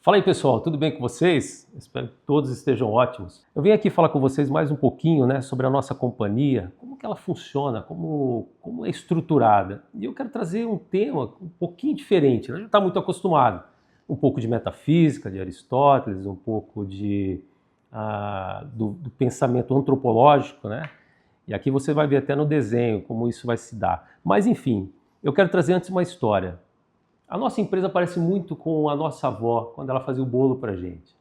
Fala aí, pessoal, tudo bem com vocês? Espero que todos estejam ótimos. Eu vim aqui falar com vocês mais um pouquinho, sobre a nossa companhia, como que ela funciona, como é estruturada. E eu quero trazer um tema um pouquinho diferente, a gente está muito acostumado. Um pouco de metafísica, de Aristóteles, um pouco do pensamento antropológico, né? E aqui você vai ver até no desenho como isso vai se dar. Mas enfim, eu quero trazer antes uma história. A nossa empresa parece muito com a nossa avó, quando ela fazia o bolo para a gente.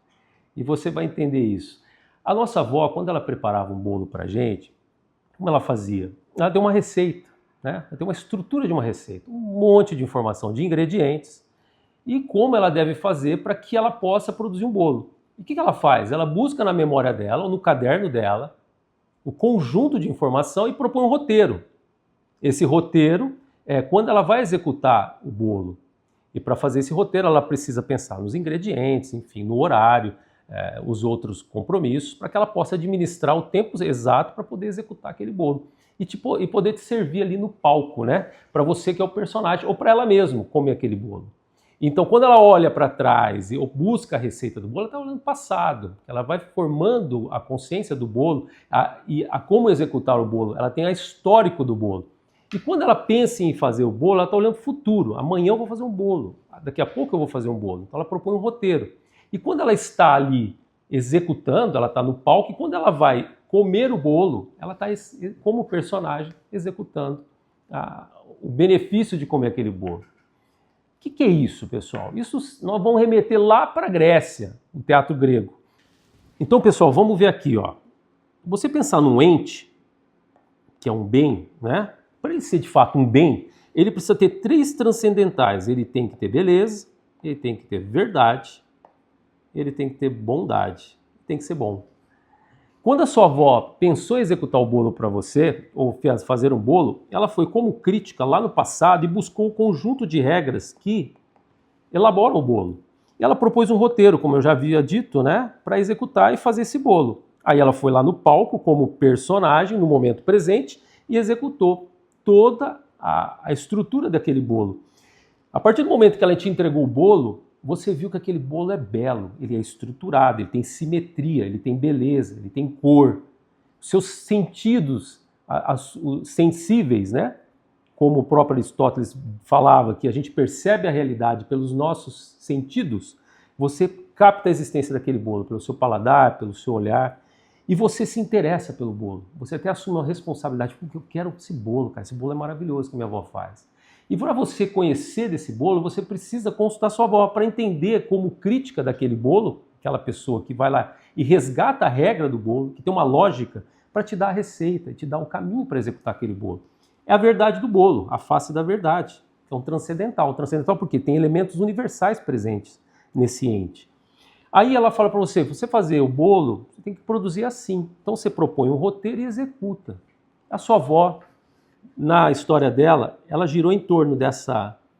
E você vai entender isso. A nossa avó, quando ela preparava um bolo para a gente, como ela fazia? Ela deu uma receita, né? Ela tem uma estrutura de uma receita, um monte de informação de ingredientes e como ela deve fazer para que ela possa produzir um bolo. E o que ela faz? Ela busca na memória dela, ou no caderno dela, o conjunto de informação e propõe um roteiro. Esse roteiro é quando ela vai executar o bolo. E para fazer esse roteiro, ela precisa pensar nos ingredientes, enfim, no horário, os outros compromissos, para que ela possa administrar o tempo exato para poder executar aquele bolo. E poder te servir ali no palco, né? Para você que é o personagem, ou para ela mesma comer aquele bolo. Então, quando ela olha para trás ou busca a receita do bolo, ela está olhando o passado. Ela vai formando a consciência do bolo e como executar o bolo. Ela tem a histórico do bolo. E quando ela pensa em fazer o bolo, ela está olhando para o futuro. Amanhã eu vou fazer um bolo, daqui a pouco eu vou fazer um bolo. Então ela propõe um roteiro. E quando ela está ali executando, ela está no palco, e quando ela vai comer o bolo, ela está como personagem executando o benefício de comer aquele bolo. O que é isso, pessoal? Isso nós vamos remeter lá para a Grécia, o teatro grego. Então, pessoal, vamos ver aqui, ó. Você pensar num ente, que é um bem, né? Para ele ser de fato um bem, ele precisa ter três transcendentais. Ele tem que ter beleza, ele tem que ter verdade, ele tem que ter bondade, tem que ser bom. Quando a sua avó pensou em executar o bolo para você, ou fazer um bolo, ela foi como crítica lá no passado e buscou um conjunto de regras que elaboram o bolo. E ela propôs um roteiro, como eu já havia dito, né, para executar e fazer esse bolo. Aí ela foi lá no palco como personagem, no momento presente, e executou toda a estrutura daquele bolo. A partir do momento que ela te entregou o bolo, você viu que aquele bolo é belo, ele é estruturado, ele tem simetria, ele tem beleza, ele tem cor. Seus sentidos sensíveis, né? Como o próprio Aristóteles falava, que a gente percebe a realidade pelos nossos sentidos, você capta a existência daquele bolo, pelo seu paladar, pelo seu olhar. E você se interessa pelo bolo. Você até assume uma responsabilidade, porque eu quero esse bolo, cara. Esse bolo é maravilhoso que minha avó faz. E para você conhecer desse bolo, você precisa consultar sua avó para entender como crítica daquele bolo, aquela pessoa que vai lá e resgata a regra do bolo, que tem uma lógica, para te dar a receita, te dar um caminho para executar aquele bolo. É a verdade do bolo, a face da verdade. É um transcendental. Transcendental porque tem elementos universais presentes nesse ente. Aí ela fala para você fazer o bolo, você tem que produzir assim. Então você propõe um roteiro e executa. A sua avó, na história dela, ela girou em torno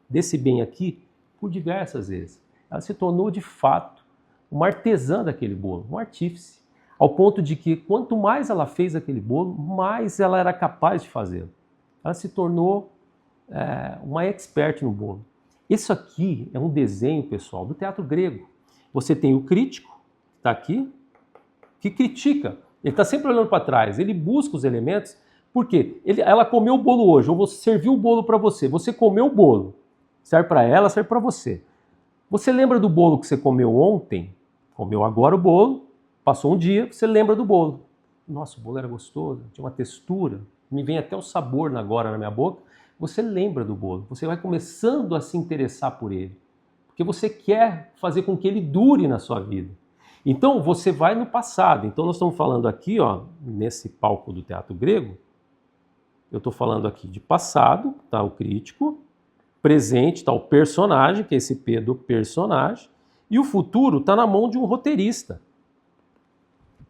desse bem aqui por diversas vezes. Ela se tornou, de fato, uma artesã daquele bolo, um artífice. Ao ponto de que, quanto mais ela fez aquele bolo, mais ela era capaz de fazê-lo. Ela se tornou uma expert no bolo. Isso aqui é um desenho, pessoal, do teatro grego. Você tem o crítico, que está aqui, que critica. Ele está sempre olhando para trás, ele busca os elementos, porque ela comeu o bolo hoje, ou você serviu o bolo para você. Você comeu o bolo, serve para ela, serve para você. Você lembra do bolo que você comeu ontem? Comeu agora o bolo, passou um dia, você lembra do bolo. Nossa, o bolo era gostoso, tinha uma textura, me vem até o sabor agora na minha boca. Você lembra do bolo, você vai começando a se interessar por ele. Porque você quer fazer com que ele dure na sua vida. Então você vai no passado. Então nós estamos falando aqui, ó, nesse palco do teatro grego, eu estou falando aqui de passado, tá o crítico, presente está o personagem, que é esse P do personagem, e o futuro está na mão de um roteirista.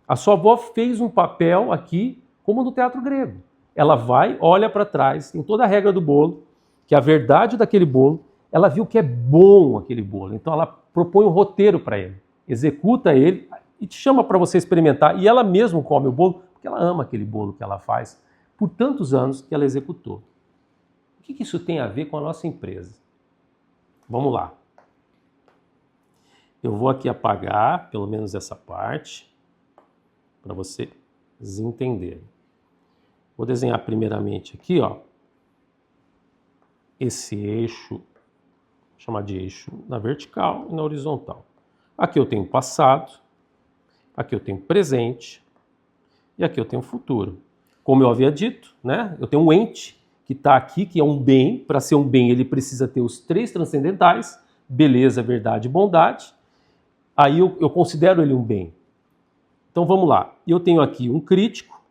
A sua avó fez um papel aqui como no teatro grego. Ela vai, olha para trás, tem toda a regra do bolo, que é a verdade daquele bolo. Ela viu que é bom aquele bolo, então ela propõe um roteiro para ele, executa ele e te chama para você experimentar. E ela mesma come o bolo, porque ela ama aquele bolo que ela faz por tantos anos que ela executou. O que isso tem a ver com a nossa empresa? Vamos lá. Eu vou aqui apagar, pelo menos essa parte, para vocês entenderem. Vou desenhar primeiramente aqui, ó, esse eixo, vou chamar de eixo na vertical e na horizontal. Aqui eu tenho passado, aqui eu tenho presente e aqui eu tenho futuro. Como eu havia dito, né, eu tenho um ente que está aqui, que é um bem. Para ser um bem, ele precisa ter os 3 transcendentais, beleza, verdade e bondade. Aí eu considero ele um bem. Então vamos lá. Eu tenho aqui um crítico.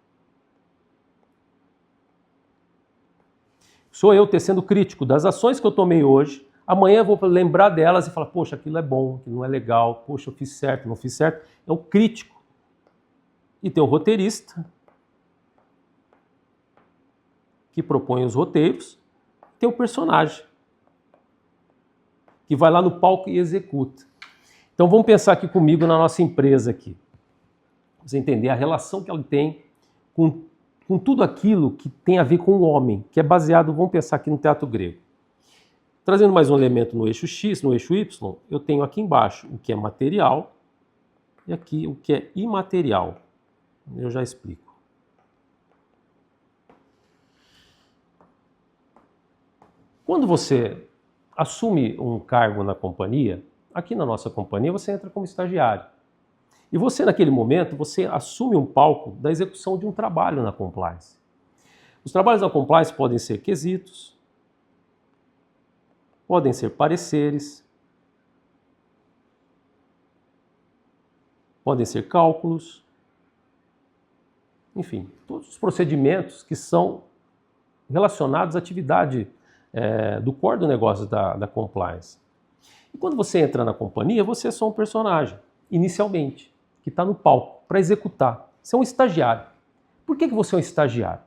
Sou eu sendo crítico das ações que eu tomei hoje. Amanhã eu vou lembrar delas e falar, poxa, aquilo é bom, aquilo não é legal, poxa, eu fiz certo, não fiz certo. É o crítico. E tem o roteirista, que propõe os roteiros. Tem o personagem, que vai lá no palco e executa. Então vamos pensar aqui comigo na nossa empresa aqui. Você entender a relação que ela tem com tudo aquilo que tem a ver com o homem, que é baseado, vamos pensar aqui no teatro grego. Trazendo mais um elemento no eixo X, no eixo Y, eu tenho aqui embaixo o que é material e aqui o que é imaterial. Eu já explico. Quando você assume um cargo na companhia, aqui na nossa companhia você entra como estagiário. E você, naquele momento, você assume um palco da execução de um trabalho na compliance. Os trabalhos da compliance podem ser quesitos, podem ser pareceres, podem ser cálculos, enfim, todos os procedimentos que são relacionados à atividade do core do negócio da compliance. E quando você entra na companhia, você é só um personagem, inicialmente, que está no palco para executar. Você é um estagiário. Por que você é um estagiário?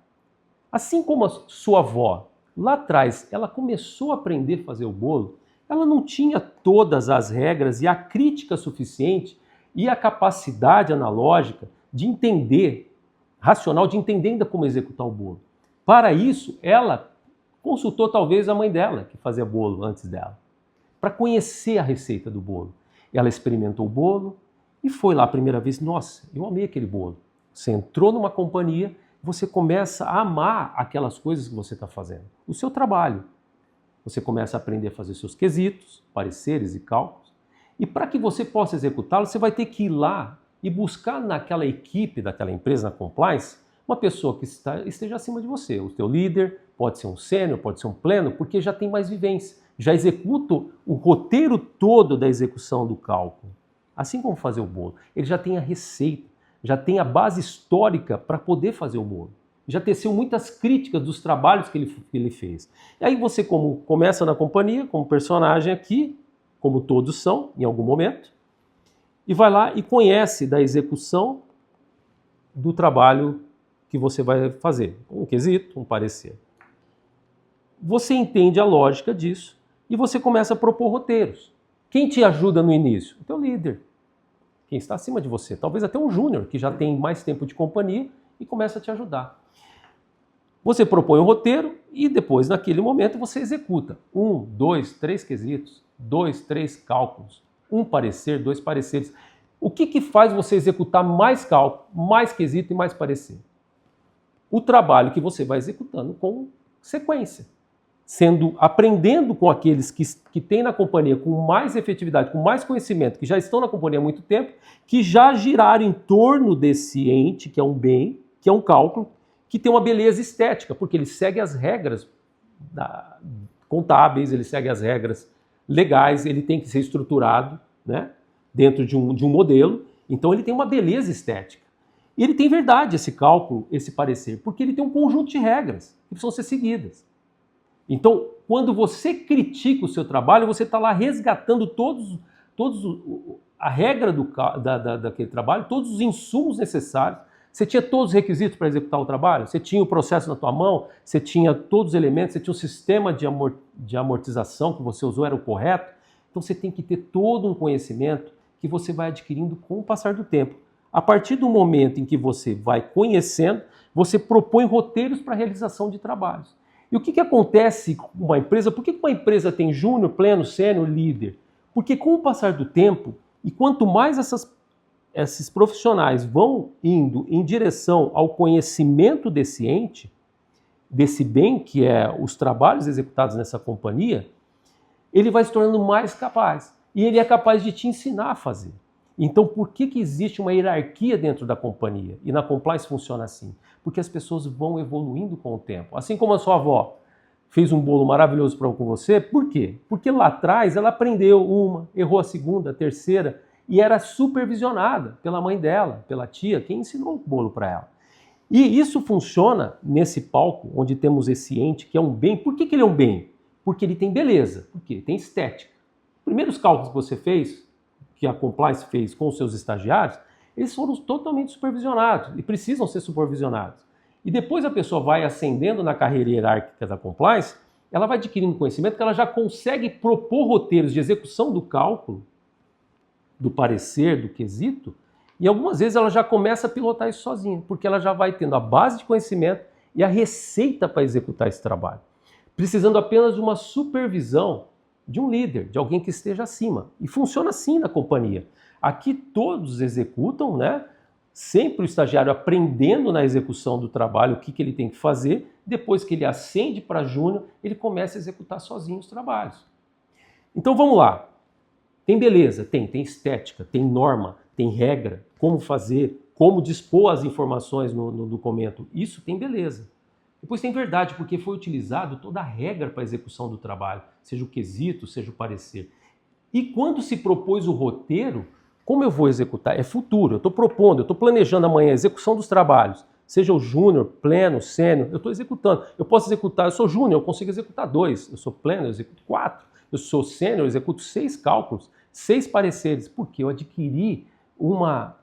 Assim como a sua avó, lá atrás, ela começou a aprender a fazer o bolo, ela não tinha todas as regras e a crítica suficiente e a capacidade analógica de entender, racional, de entender ainda como executar o bolo. Para isso, ela consultou talvez a mãe dela, que fazia bolo antes dela, para conhecer a receita do bolo. Ela experimentou o bolo e foi lá a primeira vez, nossa, eu amei aquele bolo. Você entrou numa companhia, você começa a amar aquelas coisas que você está fazendo, o seu trabalho. Você começa a aprender a fazer seus quesitos, pareceres e cálculos. E para que você possa executá-lo, você vai ter que ir lá e buscar naquela equipe daquela empresa, na compliance, uma pessoa que esteja acima de você. O teu líder pode ser um sênior, pode ser um pleno, porque já tem mais vivência. Já executa o roteiro todo da execução do cálculo. Assim como fazer o bolo. Ele já tem a receita, já tem a base histórica para poder fazer o bolo. Já teceu muitas críticas dos trabalhos que ele fez. E aí você começa na companhia, como personagem aqui, como todos são, em algum momento, e vai lá e conhece da execução do trabalho que você vai fazer. Um quesito, um parecer. Você entende a lógica disso e você começa a propor roteiros. Quem te ajuda no início? O teu líder. Quem está acima de você. Talvez até um júnior, que já tem mais tempo de companhia e começa a te ajudar. Você propõe um roteiro e depois, naquele momento, você executa. 1, 2, 3 quesitos, 2, 3 cálculos, um parecer, 2 pareceres. O que faz você executar mais cálculo, mais quesito e mais parecer? O trabalho que você vai executando com sequência. Aprendendo com aqueles que têm na companhia com mais efetividade, com mais conhecimento, que já estão na companhia há muito tempo, que já giraram em torno desse ente, que é um bem, que é um cálculo, que tem uma beleza estética, porque ele segue as regras contábeis, ele segue as regras legais, ele tem que ser estruturado, né, dentro de um modelo, então ele tem uma beleza estética. E ele tem verdade, esse cálculo, esse parecer, porque ele tem um conjunto de regras que precisam ser seguidas. Então, quando você critica o seu trabalho, você está lá resgatando a regra daquele trabalho, todos os insumos necessários. Você tinha todos os requisitos para executar o trabalho? Você tinha o processo na tua mão? Você tinha todos os elementos? Você tinha o sistema de amortização que você usou, era o correto? Então você tem que ter todo um conhecimento que você vai adquirindo com o passar do tempo. A partir do momento em que você vai conhecendo, você propõe roteiros para a realização de trabalhos. E o que acontece com uma empresa? Por que uma empresa tem júnior, pleno, sênior, líder? Porque com o passar do tempo, E quanto mais esses profissionais vão indo em direção ao conhecimento desse ente, desse bem que é os trabalhos executados nessa companhia, ele vai se tornando mais capaz. E ele é capaz de te ensinar a fazer. Então, por que existe uma hierarquia dentro da companhia? E na compliance funciona assim. Porque as pessoas vão evoluindo com o tempo. Assim como a sua avó fez um bolo maravilhoso com você, por quê? Porque lá atrás ela aprendeu uma, errou a segunda, a terceira, e era supervisionada pela mãe dela, pela tia, quem ensinou o bolo para ela. E isso funciona nesse palco, onde temos esse ente que é um bem. Por que ele é um bem? Porque ele tem beleza, porque tem estética. Os primeiros cálculos que você fez, que a compliance fez com os seus estagiários, eles foram totalmente supervisionados e precisam ser supervisionados. E depois a pessoa vai ascendendo na carreira hierárquica da compliance, ela vai adquirindo conhecimento que ela já consegue propor roteiros de execução do cálculo, do parecer, do quesito, e algumas vezes ela já começa a pilotar isso sozinha, porque ela já vai tendo a base de conhecimento e a receita para executar esse trabalho, precisando apenas de uma supervisão de um líder, de alguém que esteja acima. E funciona assim na companhia. Aqui todos executam, né? Sempre o estagiário aprendendo na execução do trabalho o que ele tem que fazer. Depois que ele ascende para júnior, ele começa a executar sozinho os trabalhos. Então vamos lá. Tem beleza? Tem estética, tem norma, tem regra, como fazer, como dispor as informações no documento. Isso tem beleza. Depois tem verdade, porque foi utilizado toda a regra para a execução do trabalho, seja o quesito, seja o parecer. E quando se propôs o roteiro, como eu vou executar? É futuro, eu estou propondo, eu estou planejando amanhã a execução dos trabalhos, seja o júnior, pleno, sênior, eu estou executando. Eu posso executar, eu sou júnior, eu consigo executar 2, eu sou pleno, eu executo 4, eu sou sênior, eu executo 6 cálculos, 6 pareceres, porque eu adquiri uma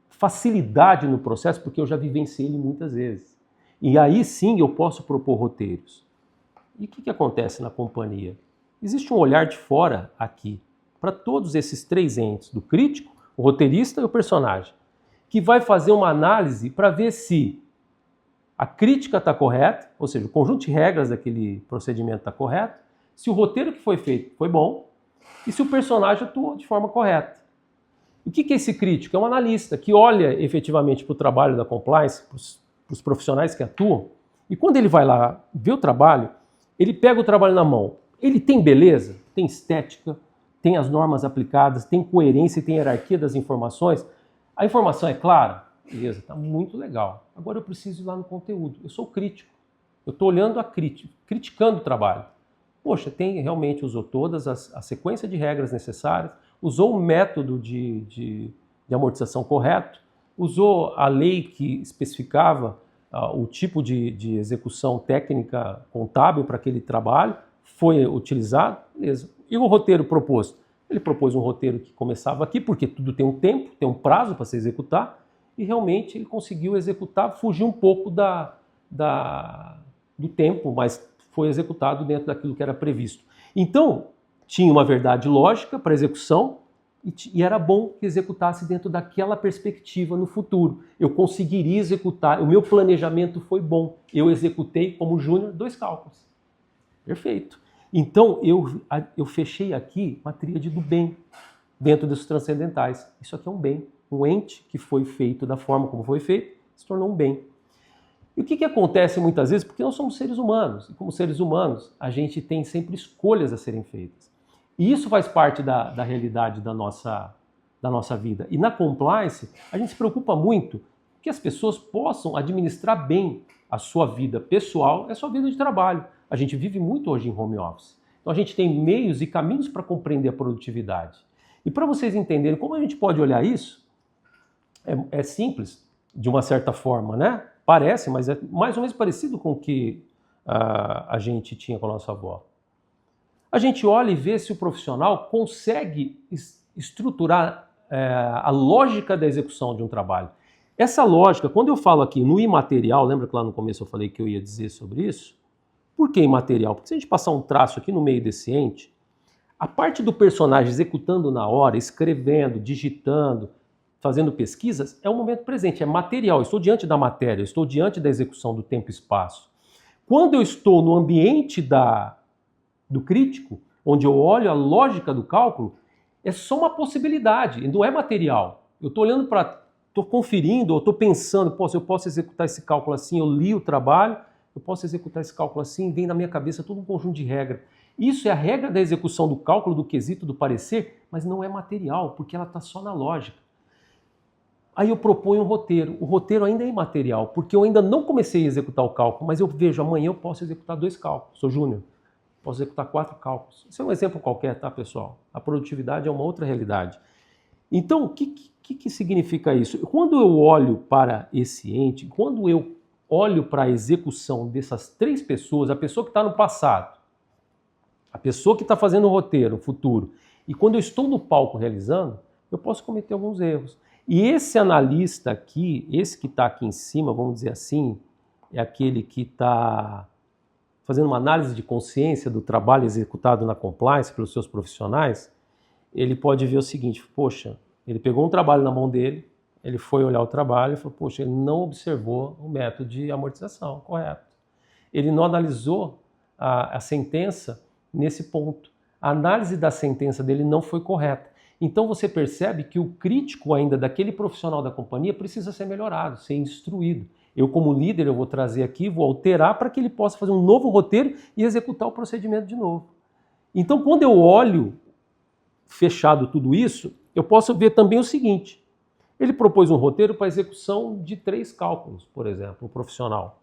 facilidade no processo, porque eu já vivenciei ele muitas vezes. E aí sim eu posso propor roteiros. E o que acontece na companhia? Existe um olhar de fora aqui, para todos esses 3 entes, do crítico, o roteirista e o personagem, que vai fazer uma análise para ver se a crítica está correta, ou seja, o conjunto de regras daquele procedimento está correto, se o roteiro que foi feito foi bom e se o personagem atuou de forma correta. O que é esse crítico? É um analista que olha efetivamente para o trabalho da compliance, para os profissionais que atuam, e quando ele vai lá ver o trabalho, ele pega o trabalho na mão. Ele tem beleza, tem estética, tem as normas aplicadas, tem coerência e tem hierarquia das informações. A informação é clara? Beleza, está muito legal. Agora eu preciso ir lá no conteúdo. Eu sou crítico. Eu estou olhando a crítica, criticando o trabalho. Poxa, realmente usou todas a sequência de regras necessárias, usou o método de amortização correto, usou a lei que especificava o tipo de execução técnica contábil para aquele trabalho, foi utilizado, beleza. E o roteiro proposto? Ele propôs um roteiro que começava aqui, porque tudo tem um tempo, tem um prazo para se executar, e realmente ele conseguiu executar, fugir um pouco do tempo, mas foi executado dentro daquilo que era previsto. Então, tinha uma verdade lógica para execução, e era bom que executasse dentro daquela perspectiva no futuro. Eu conseguiria executar, o meu planejamento foi bom. Eu executei como júnior 2 cálculos. Perfeito. Então eu fechei aqui uma tríade do bem dentro dos transcendentais. Isso aqui é um bem. Um ente que foi feito da forma como foi feito se tornou um bem. E o que acontece muitas vezes? Porque nós somos seres humanos. E como seres humanos, a gente tem sempre escolhas a serem feitas. E isso faz parte da realidade da nossa vida. E na compliance, a gente se preocupa muito que as pessoas possam administrar bem a sua vida pessoal e a sua vida de trabalho. A gente vive muito hoje em home office. Então a gente tem meios e caminhos para compreender a produtividade. E para vocês entenderem como a gente pode olhar isso, é simples, de uma certa forma, né? Parece, mas é mais ou menos parecido com o que a gente tinha com a nossa avó. A gente olha e vê se o profissional consegue estruturar a lógica da execução de um trabalho. Essa lógica, quando eu falo aqui no imaterial, lembra que lá no começo eu falei que eu ia dizer sobre isso? Por que imaterial? Porque se a gente passar um traço aqui no meio desse ente, a parte do personagem executando na hora, escrevendo, digitando, fazendo pesquisas, é o momento presente, é material. Eu estou diante da matéria, eu estou diante da execução do tempo e espaço. Quando eu estou no ambiente do crítico, onde eu olho a lógica do cálculo, é só uma possibilidade, não é material. Eu estou olhando para, estou conferindo, ou estou pensando, se eu posso executar esse cálculo assim, eu li o trabalho, eu posso executar esse cálculo assim, vem na minha cabeça todo um conjunto de regras. Isso é a regra da execução do cálculo, do quesito, do parecer, mas não é material, porque ela está só na lógica. Aí eu proponho um roteiro. O roteiro ainda é imaterial, porque eu ainda não comecei a executar o cálculo, mas eu vejo, amanhã eu posso executar 2 cálculos. Sou júnior, posso executar 4 cálculos. Isso é um exemplo qualquer, tá, pessoal? A produtividade é uma outra realidade. Então, o que significa isso? Quando eu olho para esse ente, quando eu olho para a execução dessas 3 pessoas, a pessoa que está no passado, a pessoa que está fazendo o roteiro, o futuro, e quando eu estou no palco realizando, eu posso cometer alguns erros. E esse analista aqui, esse que está aqui em cima, vamos dizer assim, é aquele que está fazendo uma análise de consciência do trabalho executado na compliance pelos seus profissionais. Ele pode ver o seguinte, poxa, ele pegou um trabalho na mão dele, ele foi olhar o trabalho e falou, poxa, ele não observou o método de amortização, correto. Ele não analisou a sentença nesse ponto. A análise da sentença dele não foi correta. Então você percebe que o crítico ainda daquele profissional da companhia precisa ser melhorado, ser instruído. Eu como líder eu vou trazer aqui, vou alterar para que ele possa fazer um novo roteiro e executar o procedimento de novo. Então quando eu olho fechado tudo isso, eu posso ver também o seguinte, ele propôs um roteiro para execução de 3 cálculos, por exemplo, o profissional,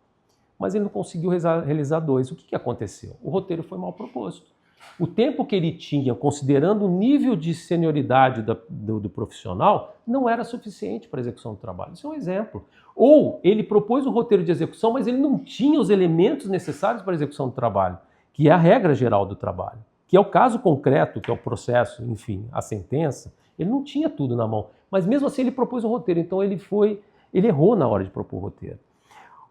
mas ele não conseguiu realizar 2. O que aconteceu? O roteiro foi mal proposto. O tempo que ele tinha, considerando o nível de senioridade do profissional, não era suficiente para a execução do trabalho. Isso é um exemplo. Ou ele propôs um roteiro de execução, mas ele não tinha os elementos necessários para a execução do trabalho, que é a regra geral do trabalho, que é o caso concreto, que é o processo, enfim, a sentença. Ele não tinha tudo na mão, mas mesmo assim ele propôs um roteiro, então ele errou na hora de propor o roteiro.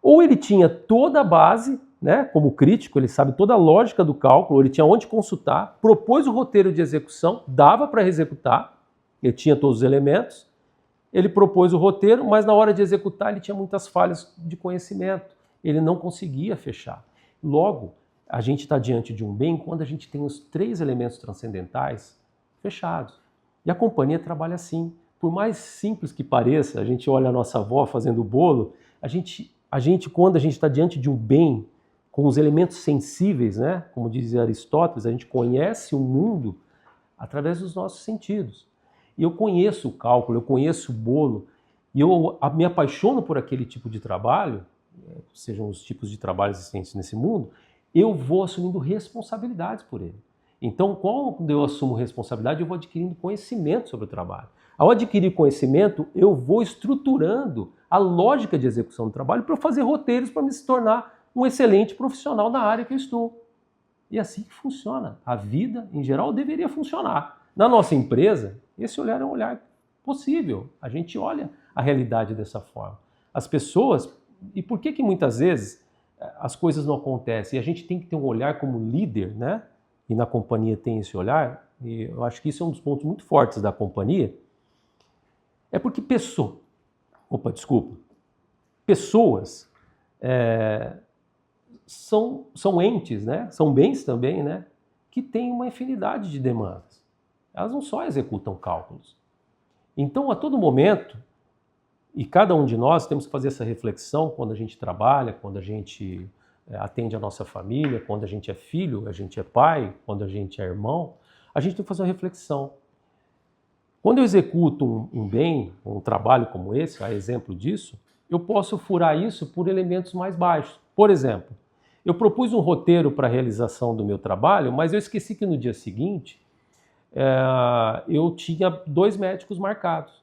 Ou ele tinha toda a base, né, como crítico, ele sabe toda a lógica do cálculo, ele tinha onde consultar, propôs o roteiro de execução, dava para executar, ele tinha todos os elementos, ele propôs o roteiro, mas na hora de executar ele tinha muitas falhas de conhecimento, ele não conseguia fechar. Logo, a gente está diante de um bem quando a gente tem os 3 elementos transcendentais fechados. E a companhia trabalha assim. Por mais simples que pareça, a gente olha a nossa avó fazendo o bolo, a gente, quando a gente está diante de um bem, com os elementos sensíveis, né? Como dizia Aristóteles, a gente conhece o mundo através dos nossos sentidos. E eu conheço o cálculo, eu conheço o bolo, e eu me apaixono por aquele tipo de trabalho, sejam os tipos de trabalhos existentes nesse mundo, eu vou assumindo responsabilidades por ele. Então, quando eu assumo responsabilidade, eu vou adquirindo conhecimento sobre o trabalho. Ao adquirir conhecimento, eu vou estruturando a lógica de execução do trabalho para eu fazer roteiros para me se tornar um excelente profissional na área que eu estou. E é assim que funciona. A vida, em geral, deveria funcionar. Na nossa empresa, esse olhar é um olhar possível. A gente olha a realidade dessa forma. As pessoas... E por que muitas vezes as coisas não acontecem? E a gente tem que ter um olhar como líder, né? E na companhia tem esse olhar. E eu acho que isso é um dos pontos muito fortes da companhia. É porque pessoas... Pessoas... São entes, né? São bens também, né? Que têm uma infinidade de demandas. Elas não só executam cálculos. Então, a todo momento, e cada um de nós temos que fazer essa reflexão quando a gente trabalha, quando a gente atende a nossa família, quando a gente é filho, a gente é pai, quando a gente é irmão, a gente tem que fazer uma reflexão. Quando eu executo um bem, um trabalho como esse, a exemplo disso, eu posso furar isso por elementos mais baixos. Por exemplo, eu propus um roteiro para a realização do meu trabalho, mas eu esqueci que no dia seguinte eu tinha 2 médicos marcados.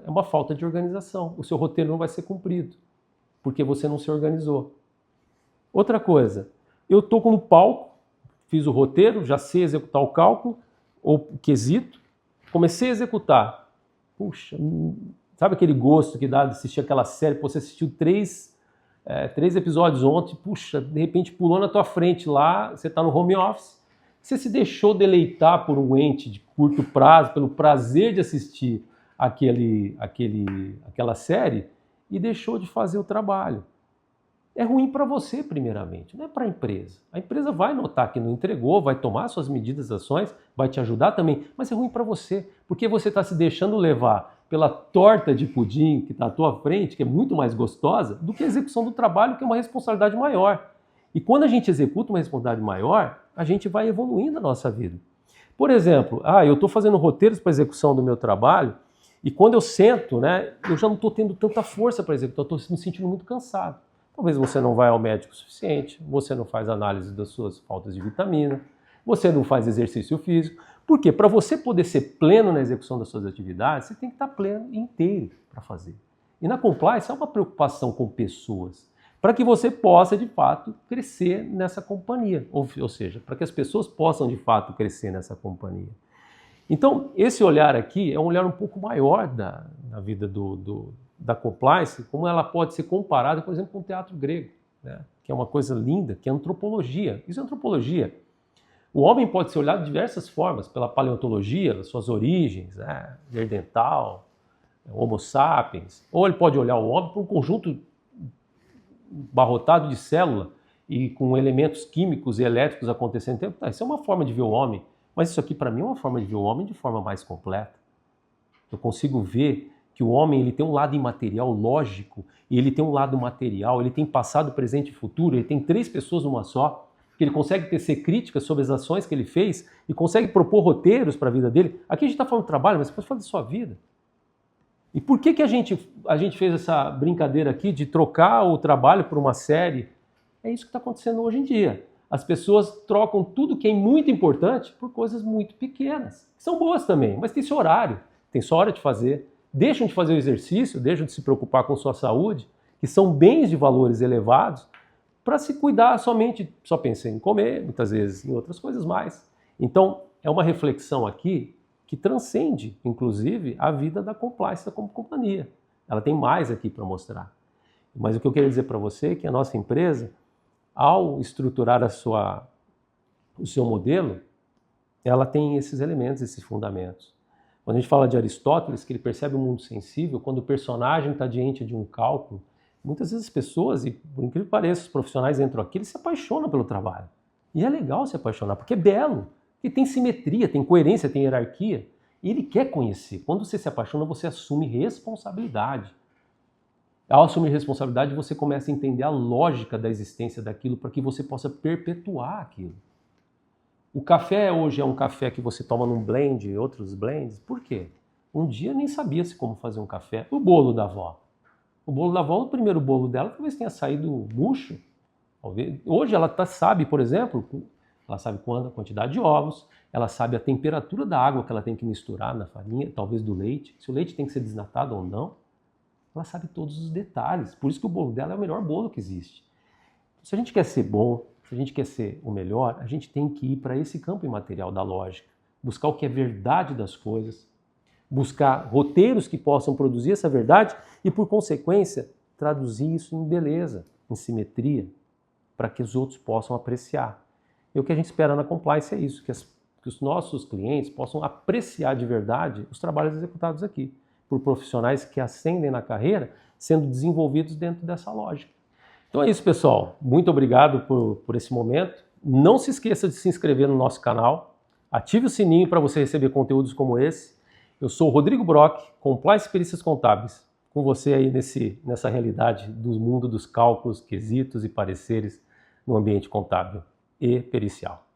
É uma falta de organização. O seu roteiro não vai ser cumprido, porque você não se organizou. Outra coisa, eu estou no palco, fiz o roteiro, já sei executar o cálculo, ou o quesito, comecei a executar. Puxa, sabe aquele gosto que dá de assistir aquela série? Você assistiu 3 episódios ontem, puxa, de repente pulou na tua frente lá, você está no home office, você se deixou deleitar por um ente de curto prazo, pelo prazer de assistir aquela série e deixou de fazer o trabalho. é ruim para você primeiramente, não é para a empresa. A empresa vai notar que não entregou, vai tomar suas medidas, ações, vai te ajudar também, mas é ruim para você, porque você está se deixando levar pela torta de pudim que está à tua frente, que é muito mais gostosa, do que a execução do trabalho, que é uma responsabilidade maior. E quando a gente executa uma responsabilidade maior, a gente vai evoluindo na nossa vida. Por exemplo, eu estou fazendo roteiros para execução do meu trabalho e quando eu sento, né, eu já não estou tendo tanta força para executar, eu estou me sentindo muito cansado. Talvez você não vai ao médico o suficiente, você não faz análise das suas faltas de vitamina, você não faz exercício físico. Por quê? Para você poder ser pleno na execução das suas atividades, você tem que estar pleno e inteiro para fazer. E na compliance é uma preocupação com pessoas, para que você possa, de fato, crescer nessa companhia. Ou seja, para que as pessoas possam, de fato, crescer nessa companhia. Então, esse olhar aqui é um olhar um pouco maior da vida da compliance, como ela pode ser comparada, por exemplo, com o teatro grego, né? Que é uma coisa linda, que é antropologia. Isso é antropologia. O homem pode ser olhado de diversas formas, pela paleontologia, suas origens, né? Neandertal, Homo sapiens, ou ele pode olhar o homem para um conjunto barrotado de célula e com elementos químicos e elétricos acontecendo. Isso é uma forma de ver o homem, mas isso aqui para mim é uma forma de ver o homem de forma mais completa. Eu consigo ver que o homem ele tem um lado imaterial lógico, e ele tem um lado material, ele tem passado, presente e futuro, ele tem 3 pessoas numa só, que ele consegue tecer críticas sobre as ações que ele fez e consegue propor roteiros para a vida dele. Aqui a gente está falando de trabalho, mas você pode falar da sua vida. E por que a gente fez essa brincadeira aqui de trocar o trabalho por uma série? É isso que está acontecendo hoje em dia. As pessoas trocam tudo que é muito importante por coisas muito pequenas. São boas também, mas tem seu horário, tem sua hora de fazer. Deixam de fazer o exercício, deixam de se preocupar com sua saúde, que são bens de valores elevados, para se cuidar somente, só pensa em comer, muitas vezes em outras coisas mais. Então, é uma reflexão aqui que transcende, inclusive, a vida da compliance como companhia. Ela tem mais aqui para mostrar. Mas o que eu queria dizer para você é que a nossa empresa, ao estruturar o seu modelo, ela tem esses elementos, esses fundamentos. Quando a gente fala de Aristóteles, que ele percebe o mundo sensível, quando o personagem está diante de um cálculo, muitas vezes as pessoas, e por incrível que pareça, os profissionais entram aqui, eles se apaixonam pelo trabalho. E é legal se apaixonar, porque é belo, porque tem simetria, tem coerência, tem hierarquia. E ele quer conhecer. Quando você se apaixona, você assume responsabilidade. Ao assumir responsabilidade, você começa a entender a lógica da existência daquilo para que você possa perpetuar aquilo. O café hoje é um café que você toma num blend, outros blends. Por quê? Um dia nem sabia-se como fazer um café. O bolo da avó. O bolo da avó, o primeiro bolo dela, talvez tenha saído murcho. Hoje ela sabe, por exemplo, ela sabe a quantidade de ovos, ela sabe a temperatura da água que ela tem que misturar na farinha, talvez do leite, se o leite tem que ser desnatado ou não. Ela sabe todos os detalhes. Por isso que o bolo dela é o melhor bolo que existe. Se a gente quer ser bom, se a gente quer ser o melhor, a gente tem que ir para esse campo imaterial da lógica, buscar o que é verdade das coisas, buscar roteiros que possam produzir essa verdade e, por consequência, traduzir isso em beleza, em simetria, para que os outros possam apreciar. E o que a gente espera na compliance é isso, que os nossos clientes possam apreciar de verdade os trabalhos executados aqui, por profissionais que ascendem na carreira, sendo desenvolvidos dentro dessa lógica. Então é isso, pessoal. Muito obrigado por esse momento. Não se esqueça de se inscrever no nosso canal. Ative o sininho para você receber conteúdos como esse. Eu sou o Rodrigo Brock, Compliance Perícias Contábeis, com você aí nessa realidade do mundo dos cálculos, quesitos e pareceres no ambiente contábil e pericial.